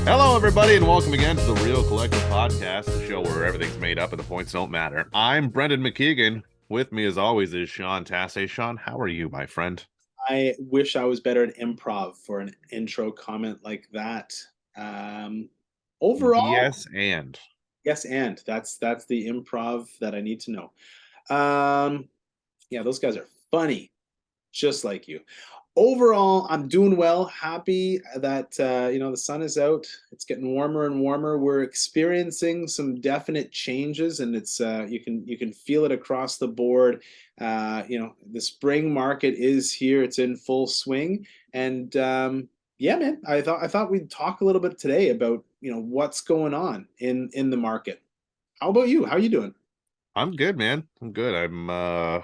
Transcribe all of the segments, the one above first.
Hello, everybody, and welcome again to the Real Collective Podcast, the show where everything's made up and the points don't matter. I'm Brendan McKeegan. With me, as always, is Sean Tassay. Sean, how are you, my friend? I wish I was better at improv for an intro comment like that. Overall, Yes, and yes, and that's the improv that I need to know. Um, yeah, those guys are funny, just like you. Overall, I'm doing well. Happy that the sun is out. It's getting warmer and warmer. We're experiencing some definite changes, and it's you can feel it across the board. The spring market is here. It's in full swing, and yeah, man. I thought we'd talk a little bit today about what's going on in the market. How about you? How are you doing? I'm good, man. I'm good. I'm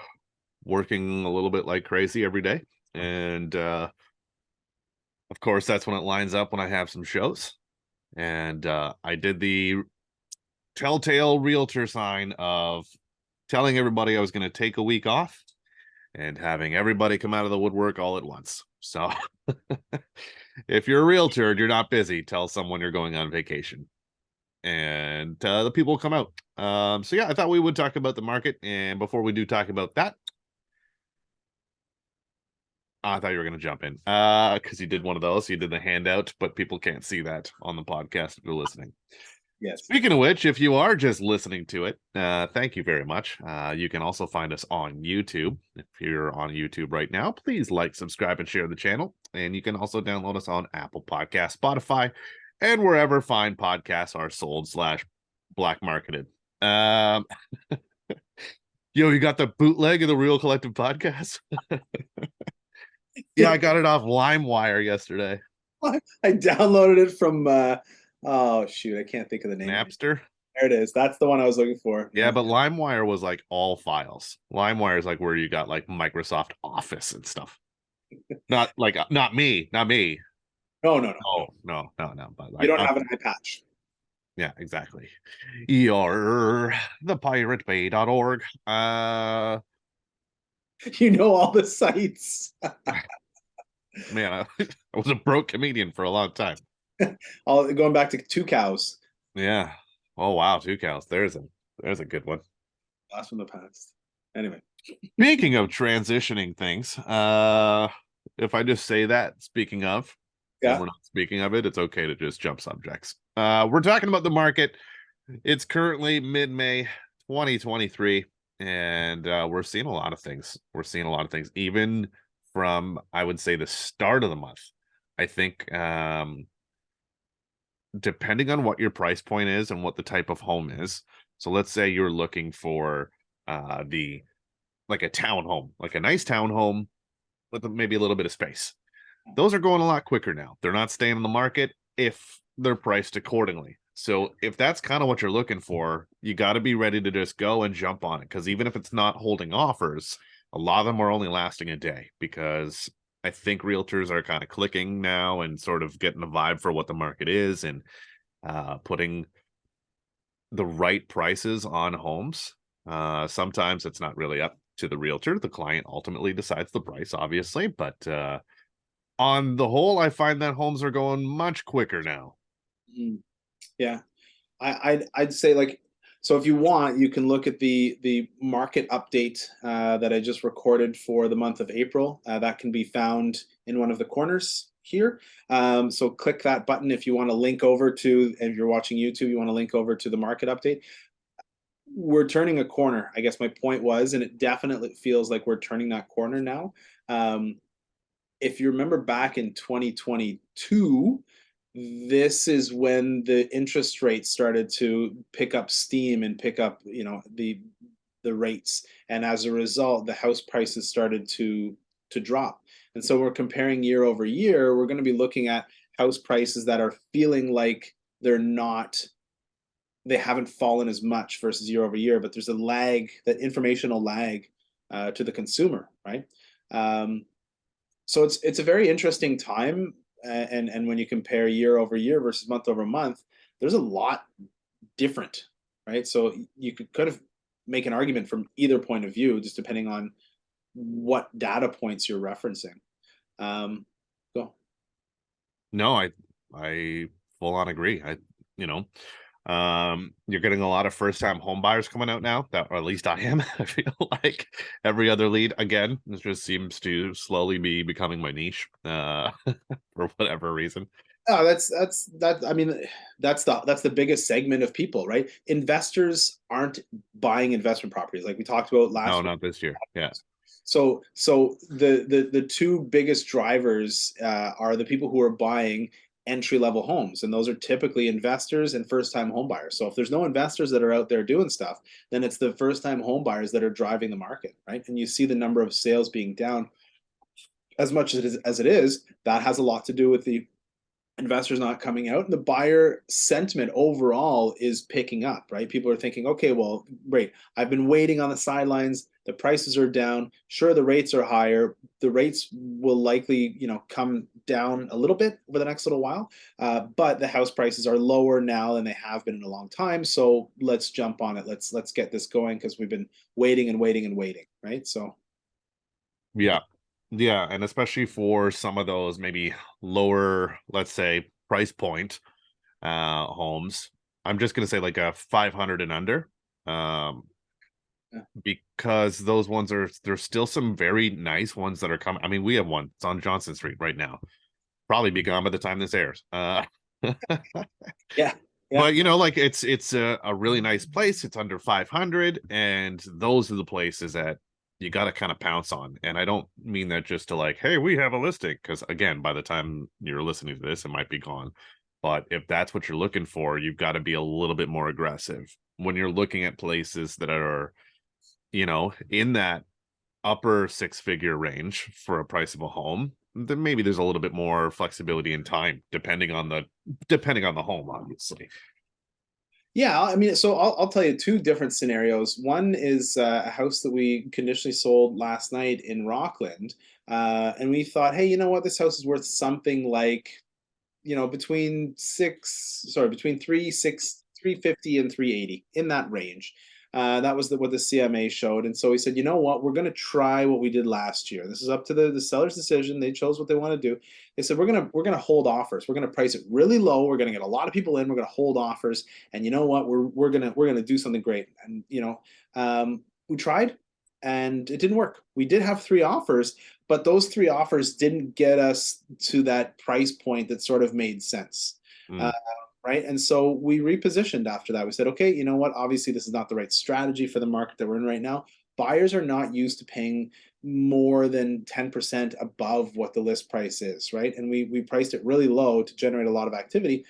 working a little bit like crazy every day, and of course, that's when it lines up when I have some shows. And I did the telltale realtor sign of telling everybody I was going to take a week off and having everybody come out of the woodwork all at once. So if you're a realtor and you're not busy, tell someone you're going on vacation and the people will come out. So yeah, I thought we would talk about the market. And before we do talk about that, I thought you were going to jump in because you did one of those. You did the handout, but people can't see that on the podcast if you're listening. Yes. Speaking of which, if you are just listening to it, thank you very much. You can also find us on YouTube. If you're on YouTube right now, please like, subscribe, and share the channel. And you can also download us on Apple Podcasts, Spotify, and wherever fine podcasts are sold / black marketed. You got the bootleg of the Real Collective Podcast? Yeah, I got it off LimeWire yesterday. I downloaded it from oh shoot, I can't think of the name. Napster? There it is. That's the one I was looking for. Yeah, but LimeWire was like all files. LimeWire is like where you got like Microsoft Office and stuff. Not me. No, no, no, no. No. But You like, don't have an eye patch. yeah, exactly. You're thepiratebay.org. You know all the sites. Man, I was a broke comedian for a long time. All going back to Two Cows. Yeah. Oh wow, 2 cows. There's a good one. Blast from the past. Anyway. Speaking of transitioning things, if I just say that, speaking of, and Yeah. we're not speaking of it, it's okay to just jump subjects. We're talking about the market. It's currently mid-May 2023, and we're seeing a lot of things. Even from, I would say, the start of the month. I think depending on what your price point is and what the type of home is. So let's say you're looking for the like a townhome, like a nice townhome with maybe a little bit of space. Those are going a lot quicker now. They're not staying on the market if they're priced accordingly. So if that's kind of what you're looking for, you got to be ready to just go and jump on it. Because even if it's not holding offers, a lot of them are only lasting a day because I think realtors are kind of clicking now and sort of getting a vibe for what the market is and putting the right prices on homes. Sometimes it's not really up to the realtor. The client ultimately decides the price, obviously, but on the whole, I find that homes are going much quicker now. Yeah. I'd say like so if you want, you can look at the market update that I just recorded for the month of April. That can be found in one of the corners here. So click that button if you want to link over to, if you're watching YouTube, you want to link over to the market update. We're turning a corner, I guess my point was, and it definitely feels like we're turning that corner now. If you remember back in 2022, this is when the interest rates started to pick up steam and pick up, the rates, and as a result, the house prices started to drop. And so we're comparing year over year. We're going to be looking at house prices that are feeling like they haven't fallen as much versus year over year, but there's a lag, that informational lag to the consumer, right? So it's a very interesting time, and when you compare year over year versus month over month, there's a lot different, right? So you could kind of make an argument from either point of view, just depending on what data points you're referencing. Go. No, I full on agree. You know, you're getting a lot of first time home buyers coming out now, that, or at least I am. I feel like every other lead, again, this just seems to slowly be becoming my niche, for whatever reason. Oh, that's that. I mean, that's the biggest segment of people, right? Investors aren't buying investment properties like we talked about No, last week. not this year. Yeah. So the two biggest drivers are the people who are buying entry level homes, and those are typically investors and first time home buyers. So if there's no investors that are out there doing stuff, then it's the first time home buyers that are driving the market, right? And you see the number of sales being down as much as it is. That has a lot to do with the investors not coming out, and the buyer sentiment overall is picking up, right? People are thinking, okay, well, great, I've been waiting on the sidelines, the prices are down, sure, the rates are higher, the rates will likely, come down a little bit over the next little while, but the house prices are lower now than they have been in a long time, so let's jump on it, let's get this going, because we've been waiting and waiting and waiting, right? So yeah. Yeah. Yeah. And especially for some of those maybe lower, let's say, price point homes. I'm just gonna say like a 500 and under. Um, Yeah. because those ones there's still some very nice ones that are coming. I mean, we have one. It's on Johnston Street right now. Probably be gone by the time this airs. Yeah. Yeah. But like it's a really nice place. It's under 500, and those are the places that you got to kind of pounce on. And I don't mean that just to like, hey, we have a listing, because again, by the time you're listening to this, it might be gone. But if that's what you're looking for, you've got to be a little bit more aggressive when you're looking at places that are, in that upper six-figure range for a price of a home. Then maybe there's a little bit more flexibility in time, depending on the home, obviously. Yeah, I mean, so I'll tell you two different scenarios. One is a house that we conditionally sold last night in Rockland, and we thought, hey, you know what, this house is worth something like, between 350 and 380, in that range. That was what the CMA showed, and so we said, you know what, we're going to try what we did last year. This is up to the seller's decision. They chose what they want to do. They said we're gonna hold offers. We're gonna price it really low. We're gonna get a lot of people in. We're gonna hold offers, and you know what, we're gonna do something great. And we tried, and it didn't work. We did have three offers, but those three offers didn't get us to that price point that sort of made sense. Uh, Mm, right. And so we repositioned after that. We said, okay, you know what? Obviously, this is not the right strategy for the market that we're in right now. Buyers are not used to paying more than 10% above what the list price is, right? And we priced it really low to generate a lot of activity.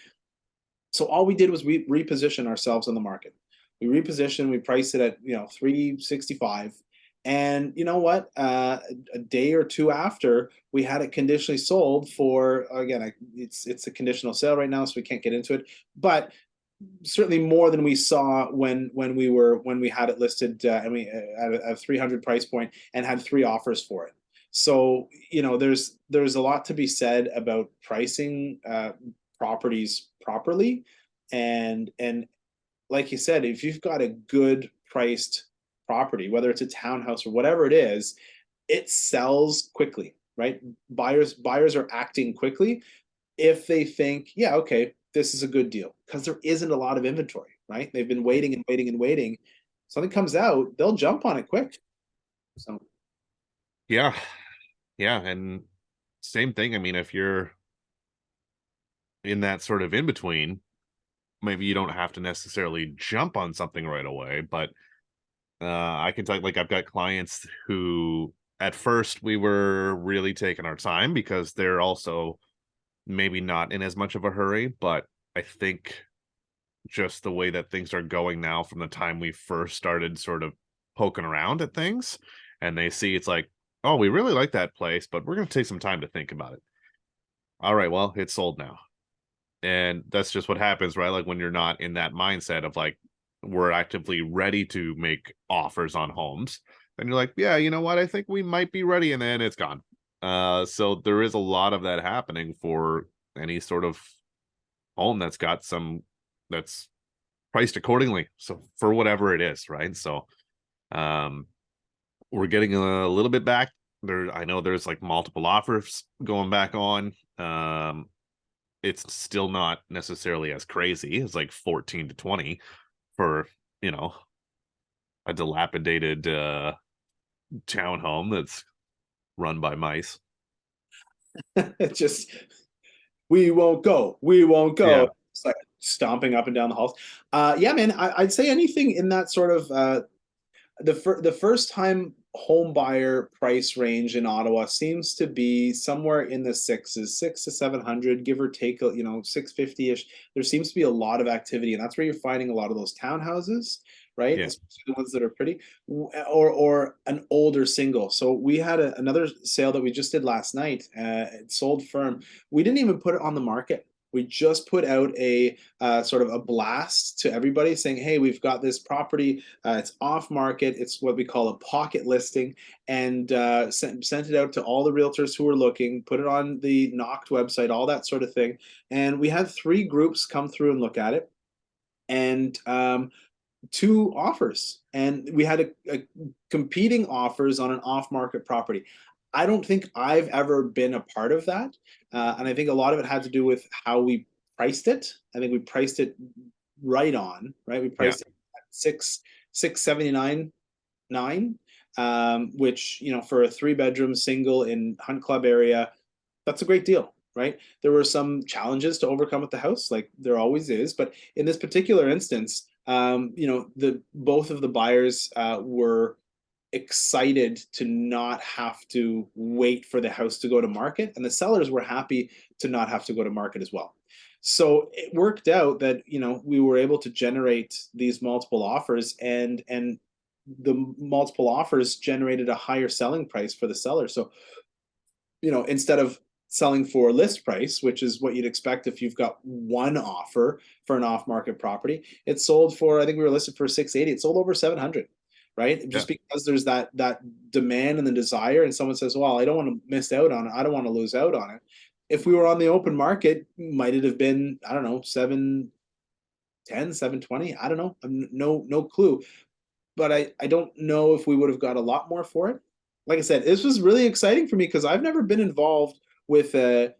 So all we did was we reposition ourselves on the market. We priced it at 365. And you know what? A day or two after, we had it conditionally sold for, again, it's a conditional sale right now, so we can't get into it, but certainly more than we saw when we had it listed, and we at a 300 price point and had three offers for it. So there's a lot to be said about pricing properties properly, and like you said, if you've got a good priced property, whether it's a townhouse or whatever it is, it sells quickly, right? Buyers are acting quickly if they think, yeah, okay, this is a good deal, because there isn't a lot of inventory, right? They've been waiting and waiting and waiting. Something comes out, they'll jump on it quick. So yeah. Yeah. And same thing. I mean, if you're in that sort of in between, maybe you don't have to necessarily jump on something right away, but I can tell you, like, I've got clients who at first we were really taking our time because they're also maybe not in as much of a hurry, but I think just the way that things are going now from the time we first started sort of poking around at things, and they see it's like, oh, we really like that place, but we're going to take some time to think about it. All right, well, it's sold now. And that's just what happens, right? Like when you're not in that mindset of like, we're actively ready to make offers on homes, then you're like, yeah, you know what? I think we might be ready. And then it's gone. So there is a lot of that happening for any sort of home that's priced accordingly. So for whatever it is, right? So um we're getting a little bit back there. I know there's like multiple offers going back on. it's still not necessarily as crazy. It's like 14 to 20 for, you know, a dilapidated townhome that's run by mice. It just, we won't go, we won't Yeah. go. It's like stomping up and down the halls. Yeah, man, I'd say anything in that sort of the first time home buyer price range in Ottawa seems to be somewhere in the sixes, 6 to 700, give or take, 650-ish. There seems to be a lot of activity, and that's where you're finding a lot of those townhouses, right? Yeah. Especially the ones that are pretty, or an older single. So we had another sale that we just did last night. It sold firm. We didn't even put it on the market. We just put out a sort of a blast to everybody saying, hey, we've got this property. It's off market. It's what we call a pocket listing, and sent it out to all the realtors who were looking, put it on the Knocked website, all that sort of thing. And we had 3 groups come through and look at it, and 2 offers. And we had a competing offers on an off market property. I don't think I've ever been a part of that. And I think a lot of it had to do with how we priced it. I think we priced it right on, right? We Yeah. priced it at 679.9, which, for a 3-bedroom single in Hunt Club area, that's a great deal, right? There were some challenges to overcome with the house, like there always is. But in this particular instance, the both of the buyers were excited to not have to wait for the house to go to market, and the sellers were happy to not have to go to market as well. So it worked out that we were able to generate these multiple offers, and the multiple offers generated a higher selling price for the seller. So instead of selling for list price, which is what you'd expect if you've got one offer for an off-market property, it sold for, I think we were listed for 680. It sold over 700, right? Yeah. Just because there's that demand and the desire, and someone says, well, I don't want to miss out on it. I don't want to lose out on it. If we were on the open market, might it have been, I don't know, 710, 720? I don't know. No clue. But I don't know if we would have got a lot more for it. Like I said, this was really exciting for me because I've never been involved with a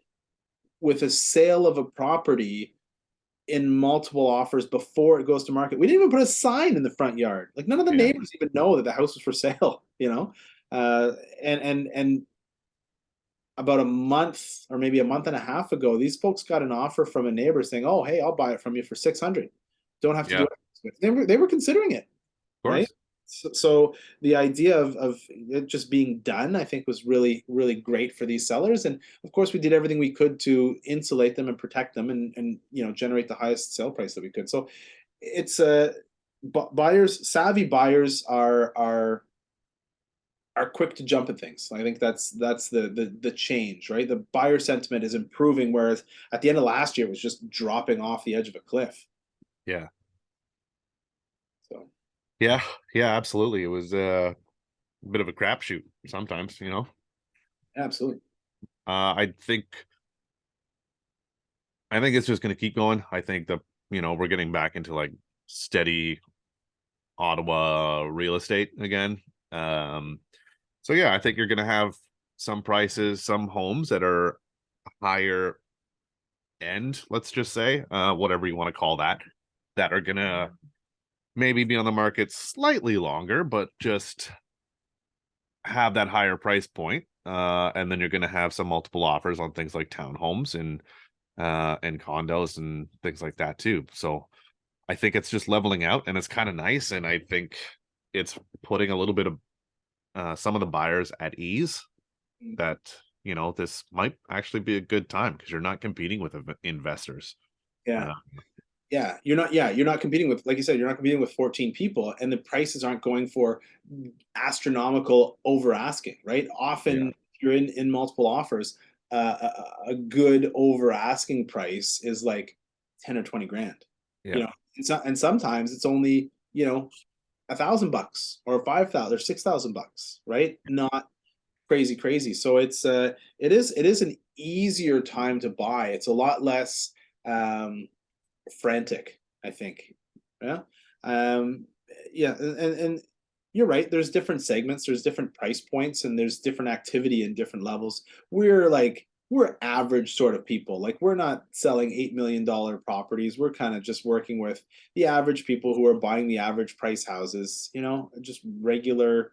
sale of a property in multiple offers before it goes to market. We didn't even put a sign in the front yard. Like none of the Yeah. neighbors even know that the house was for sale, and about a month or maybe a month and a half ago, these folks got an offer from a neighbor saying, "Oh, hey, I'll buy it from you for 600. Don't have to Yeah. do it." They were considering it, Of right? course. So the idea of it just being done, I think, was really, really great for these sellers. And of course, we did everything we could to insulate them and protect them, and generate the highest sale price that we could. So it's savvy buyers are quick to jump at things. I think that's the change, right? The buyer sentiment is improving, whereas at the end of last year it was just dropping off the edge of a cliff. Yeah. So Yeah. Yeah. Absolutely. It was a bit of a crapshoot sometimes, you know. absolutely. I think it's just going to keep going. I think that we're getting back into like steady Ottawa real estate again. Um, so yeah, I think you're going to have some prices, some homes that are higher end, let's just say, whatever you want to call that are going to maybe be on the market slightly longer, but just have that higher price point. And then you're going to have some multiple offers on things like townhomes and condos and things like that too. So I think it's just leveling out, and it's kind of nice. And I think it's putting a little bit of some of the buyers at ease that this might actually be a good time because you're not competing with investors. Yeah. Uh, You're not competing with, like you said, you're not competing with 14 people, and the prices aren't going for astronomical over asking, right? yeah, Often if you're in multiple offers, a good over asking price is like 10 or 20 grand, yeah, and sometimes it's only, $1,000 or 5,000 or 6,000 bucks, right? Not crazy. So it is an easier time to buy. It's a lot less frantic, I think. Yeah. Um, yeah, and you're right. There's different segments, there's different price points, and there's different activity in different levels. We're like we're average sort of people. Like we're not selling $8 million properties. We're kind of just working with the average people who are buying the average price houses, just regular,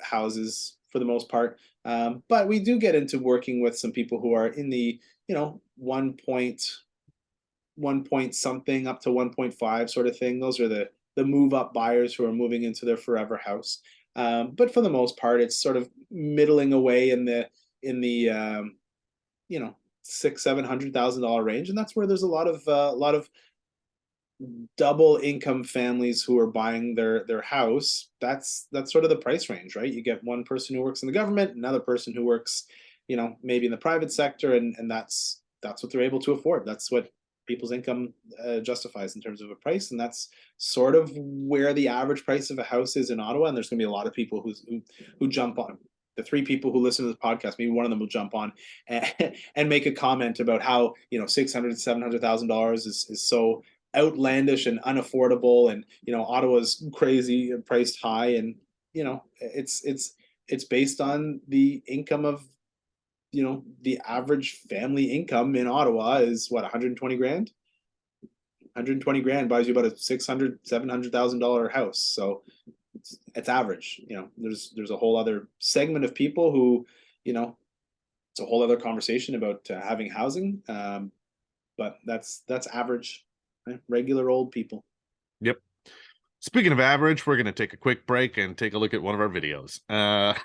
houses for the most part. But we do get into working with some people who are in the, 1 point something up to 1.5 sort of thing. Those are the move up buyers who are moving into their forever house. But for the most part, it's sort of middling away in the $600,000-700,000 range, and that's where there's a lot of double income families who are buying their house. That's sort of the price range, right? You get one person who works in the government, another person who works, maybe in the private sector, and that's what they're able to afford. That's what people's income justifies in terms of a price, and that's sort of where the average price of a house is in Ottawa. And there's going to be a lot of people who jump on. The three people who listen to this podcast, maybe one of them will jump on and make a comment about how $600,000-700,000 is so outlandish and unaffordable, and Ottawa's crazy priced high, and it's based on the income of the average family income in Ottawa is what, 120 grand. 120 grand buys you about a $600,000-700,000 house. So it's average. There's a whole other segment of people who, it's a whole other conversation about having housing, but that's average, right? Regular old people. Yep. Speaking of average, we're going to take a quick break and take a look at one of our videos. That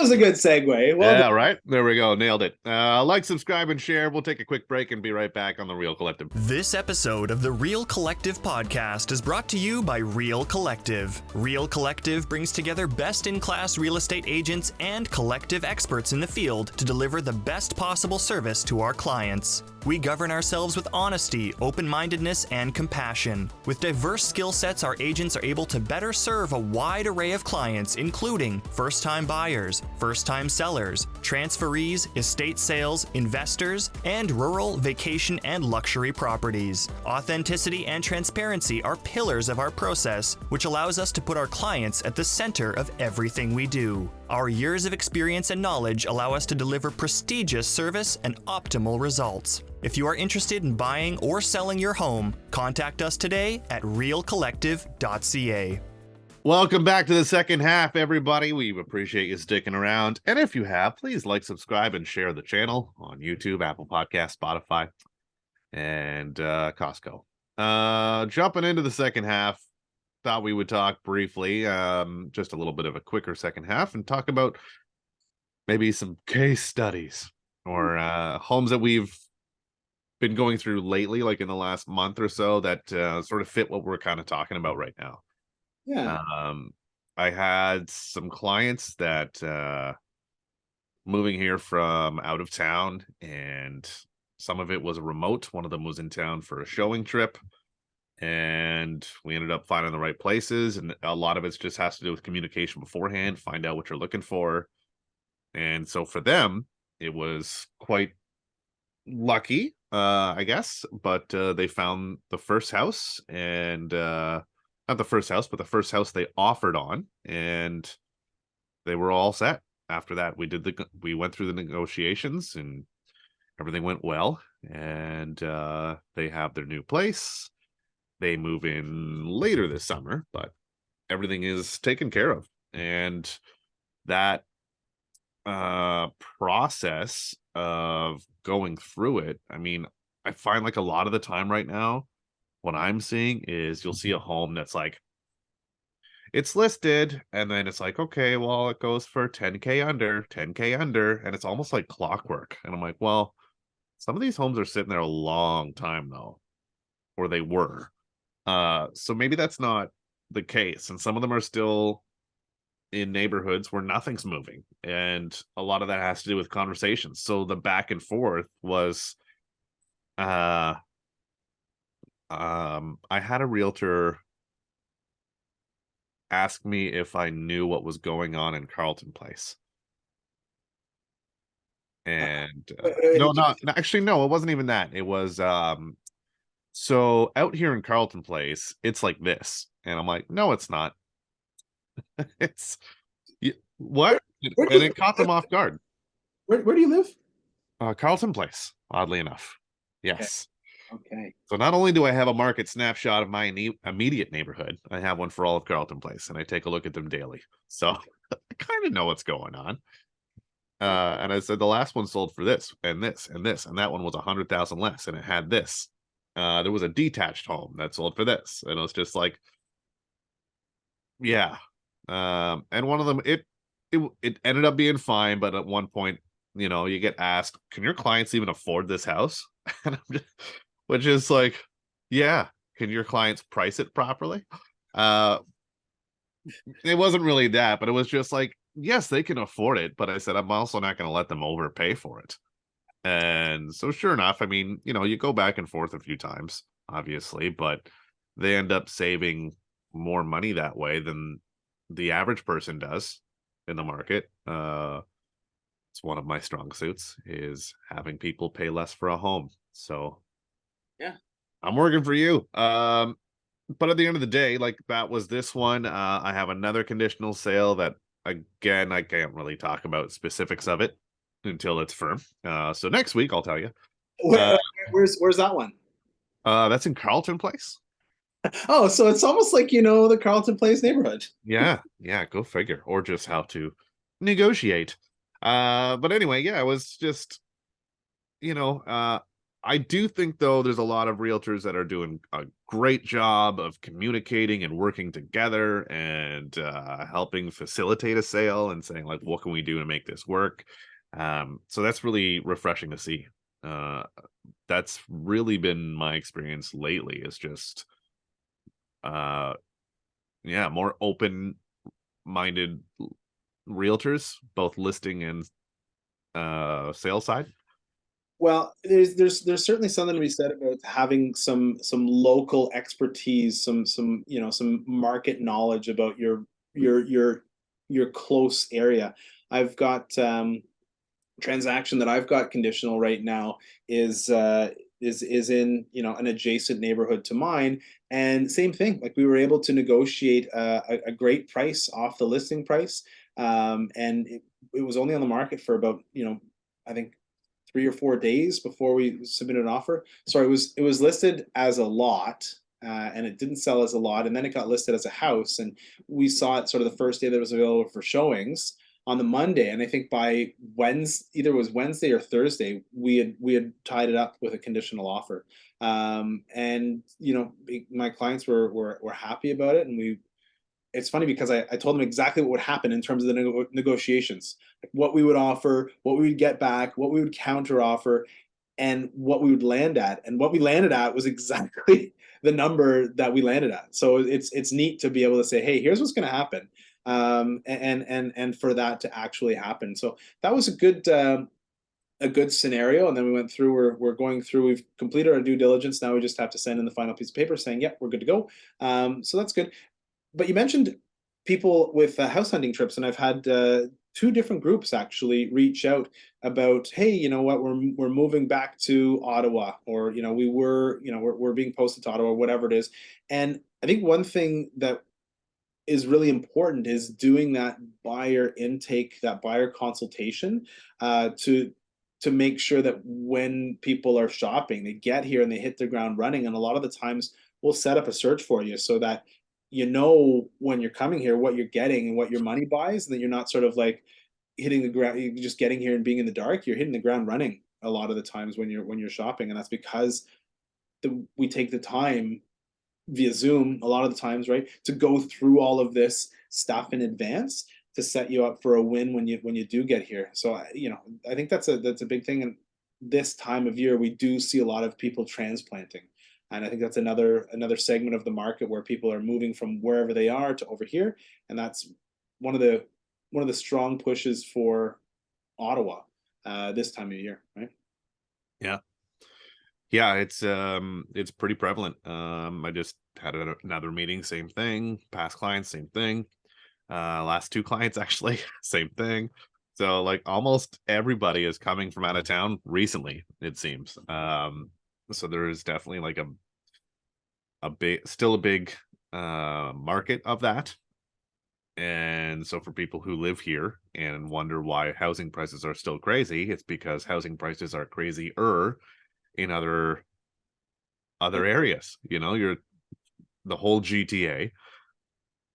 was a good segue. Well, yeah, right. There we go. Nailed it. Like, subscribe, and share. We'll take a quick break and be right back on The Real Collective. This episode of the Real Collective podcast is brought to you by Real Collective. Real Collective brings together best-in-class real estate agents and collective experts in the field to deliver the best possible service to our clients. We govern ourselves with honesty, open-mindedness, and compassion. With diverse skill sets, our agents are able to better serve a wide array of clients, including first-time buyers, first-time sellers, transferees, estate sales, investors, and rural, vacation, and luxury properties. Authenticity and transparency are pillars of our process, which allows us to put our clients at the center of everything we do. Our years of experience and knowledge allow us to deliver prestigious service and optimal results. If you are interested in buying or selling your home, contact us today at realcollective.ca. Welcome back to the second half, everybody. We appreciate you sticking around. And if you have, please like, subscribe, and share the channel on YouTube, Apple Podcasts, Spotify, and Costco. Jumping into the second half, thought we would talk briefly, just a little bit of a quicker second half, and talk about maybe some case studies or homes that we've been going through lately, like in the last month or so, that sort of fit what we're kind of talking about right now. Yeah. I had some clients that moving here from out of town, and some of it was remote. One of them was in town for a showing trip, and we ended up finding the right places, and a lot of it just has to do with communication beforehand, find out what you're looking for. And so for them, it was quite lucky, I guess, but they found the first house, and not the first house, but the first house they offered on, and they were all set. After that, we went through the negotiations, and everything went well, and they have their new place. They move in later this summer, but everything is taken care of. And that process of going through it, I mean, I find like a lot of the time right now, what I'm seeing is you'll see a home that's like, it's listed, and then it's like, okay, well, it goes for 10K under, 10K under, and it's almost like clockwork. And I'm like, well, some of these homes are sitting there a long time though, or they were. So maybe that's not the case, and some of them are still in neighborhoods where nothing's moving, and a lot of that has to do with conversations. So the back and forth was, I had a realtor ask me if I knew what was going on in Carlton Place. And no, actually, no, it wasn't even that. It was so out here in Carlton Place, it's like this. And I'm like, no, it's not. It's what? Where do And you, it caught them off guard. where do you live? Carlton Place, oddly enough. Okay. Yes. Okay. So not only do I have a market snapshot of my immediate neighborhood, I have one for all of Carlton Place, and I take a look at them daily. So I kind of know what's going on. And I said the last one sold for this and this and this, and that one was 100,000 less, and it had this. There was a detached home that sold for this, and it was just like, yeah. And one of them, it ended up being fine, but at one point, you get asked, "Can your clients even afford this house?" And which is like, yeah. Can your clients price it properly? Uh, it wasn't really that, but it was just like, yes, they can afford it, but I said I'm also not going to let them overpay for it. And so sure enough, I mean, you go back and forth a few times, obviously, but they end up saving more money that way than the average person does in the market. It's one of my strong suits is having people pay less for a home. So Yeah. I'm working for you. But at the end of the day, like that was this one. I have another conditional sale that again I can't really talk about specifics of it until it's firm. So next week I'll tell you. Where, where's that one? That's in Carlton Place. Oh, so it's almost like the Carlton Place neighborhood. Yeah, go figure. Or just how to negotiate. But anyway, yeah, it was just I do think though there's a lot of realtors that are doing a great job of communicating and working together and helping facilitate a sale and saying like, what can we do to make this work? So that's really refreshing to see. That's really been my experience lately is just more open minded realtors, both listing and sales side. Well, there's certainly something to be said about having some local expertise, some market knowledge about your close area. I've got transaction that I've got conditional right now is in an adjacent neighborhood to mine, and same thing. Like we were able to negotiate a great price off the listing price, and it was only on the market for about I think 3 or 4 days before we submitted an offer. So it was listed as a lot. And it didn't sell as a lot, and then it got listed as a house, and we saw it sort of the first day that it was available for showings on the Monday, and I think by Wednesday, either it was Wednesday or Thursday, we had tied it up with a conditional offer. And my clients were happy about it, and it's funny because I told them exactly what would happen in terms of the negotiations, like what we would offer, what we would get back, what we would counter offer, and what we would land at. And what we landed at was exactly the number that we landed at. So it's neat to be able to say, hey, here's what's going to happen, and for that to actually happen. So that was a good scenario. And then we went through. We're going through. We've completed our due diligence. Now we just have to send in the final piece of paper saying, yep, we're good to go. So that's good. But you mentioned people with house hunting trips, and I've had two different groups actually reach out about, hey, you know what, we're moving back to Ottawa, or we're being posted to Ottawa, whatever it is. And I think one thing that is really important is doing that buyer intake, that buyer consultation, to make sure that when people are shopping, they get here and they hit the ground running. And a lot of the times we'll set up a search for you so that when you're coming here what you're getting and what your money buys, and that you're not sort of like hitting the ground, you're just getting here and being in the dark. You're hitting the ground running a lot of the times when you're shopping, and that's because we take the time via Zoom a lot of the times, right, to go through all of this stuff in advance to set you up for a win when you do get here. So I think that's a big thing. And this time of year we do see a lot of people transplanting, and I think that's another segment of the market where people are moving from wherever they are to over here, and that's one of the strong pushes for Ottawa this time of year, right? Yeah, it's pretty prevalent. I just had another meeting, same thing. Past clients, same thing. Last two clients actually, same thing. So like almost everybody is coming from out of town recently, it seems. So there is definitely like a big market of that. And so for people who live here and wonder why housing prices are still crazy, it's because housing prices are crazier in other areas. You know, you're the whole GTA,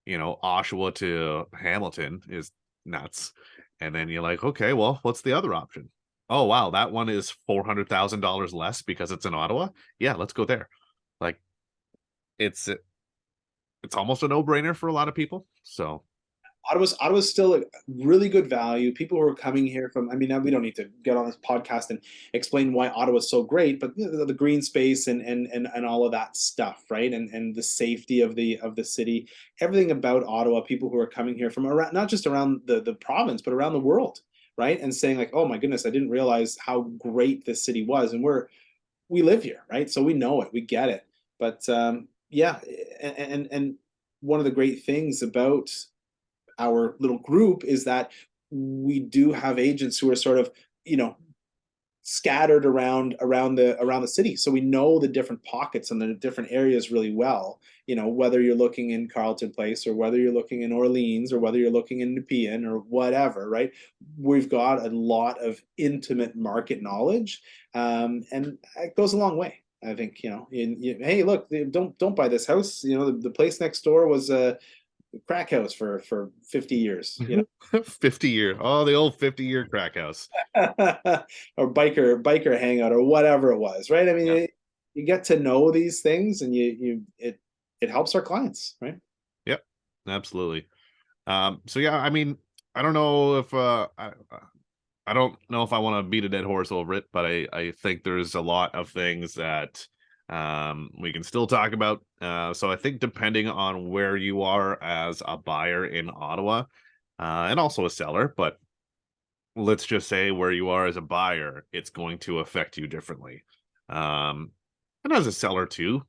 you know, Oshawa to Hamilton is nuts. And then you're like, okay, well, what's the other option? Oh wow, that one is $400,000 less because it's in Ottawa. Yeah, let's go there. Like it's almost a no-brainer for a lot of people. So Ottawa's still a really good value. People who are coming here from, I mean, we don't need to get on this podcast and explain why Ottawa's so great, but you know, the green space and all of that stuff, right? And the safety of the city, everything about Ottawa. People who are coming here from around, not just around the province, but around the world, right? And saying like, oh my goodness, I didn't realize how great this city was, and we live here, right? So we know it, we get it. But yeah, and one of the great things about our little group is that we do have agents who are sort of, you know, scattered around the city, so we know the different pockets and the different areas really well. You know, whether you're looking in Carlton Place or whether you're looking in Orleans or whether you're looking in Nepean or whatever, right? We've got a lot of intimate market knowledge, and it goes a long way. I think, you know, hey, look, don't buy this house. You know, the place next door was a crack house for 50 years, you know. 50-year, oh, the old 50-year crack house. Or biker hangout or whatever it was, right? I mean, Yeah. you get to know these things, and it helps our clients, right? Yep, absolutely. So yeah, I mean, I don't know if I don't know if I want to beat a dead horse over it, but I think there's a lot of things that we can still talk about. So I think depending on where you are as a buyer in Ottawa, and also a seller, but let's just say where you are as a buyer, it's going to affect you differently. And as a seller too,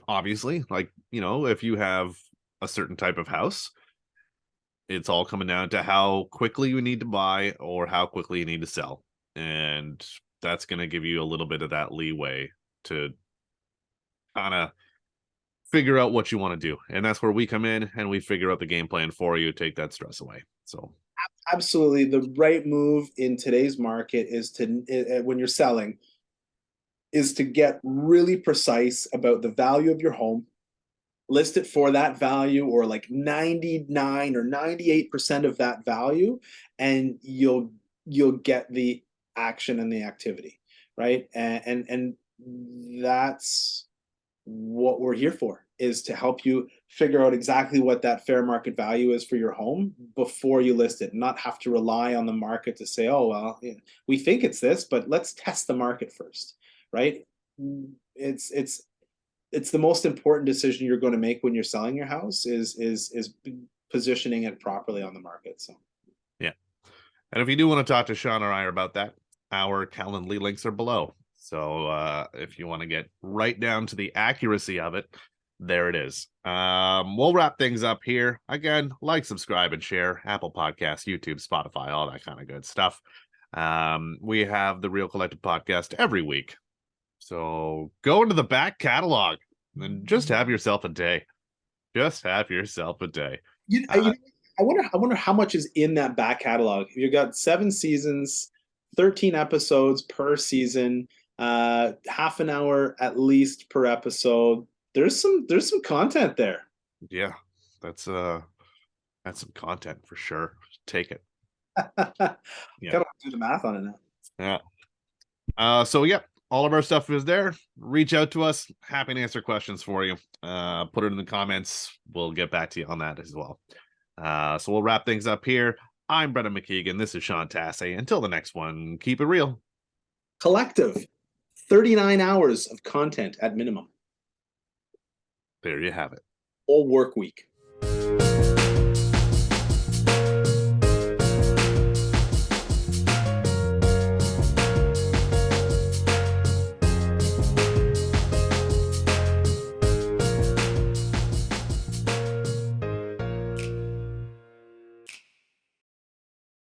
obviously, like, you know, if you have a certain type of house, it's all coming down to how quickly you need to buy or how quickly you need to sell. And that's going to give you a little bit of that leeway to kind of figure out what you want to do. And that's where we come in and we figure out the game plan for you, take that stress away. So Absolutely, the right move in today's market is to, when you're selling, is to get really precise about the value of your home, list it for that value, or like 99 or 98% of that value, and you'll get the action and the activity, right? And that's what we're here for, is to help you figure out exactly what that fair market value is for your home before you list it, not have to rely on the market to say, oh well, you know, we think it's this, but let's test the market first, right? It's the most important decision you're going to make when you're selling your house, is positioning it properly on the market. So yeah. And if you do want to talk to Sean or I about that, our Calendly links are below. So if you want to get right down to the accuracy of it, there it is. We'll wrap things up here. Again, like, subscribe, and share. Apple Podcasts, YouTube, Spotify, all that kind of good stuff. We have the Real Collective podcast every week. So go into the back catalog and just have yourself a day. Just have yourself a day. I wonder how much is in that back catalog. You've got 7 seasons, 13 episodes per season, half an hour at least per episode. There's some content there. Yeah, that's some content for sure. Take it. Yeah. Kind of do the math on it now. Yeah. So yeah, all of our stuff is there. Reach out to us. Happy to answer questions for you. Put it in the comments. We'll get back to you on that as well. So we'll wrap things up here. I'm Brendan McKeegan. This is Sean Tassay. Until the next one, keep it real. Collective, 39 hours of content at minimum. There you have it. All work week.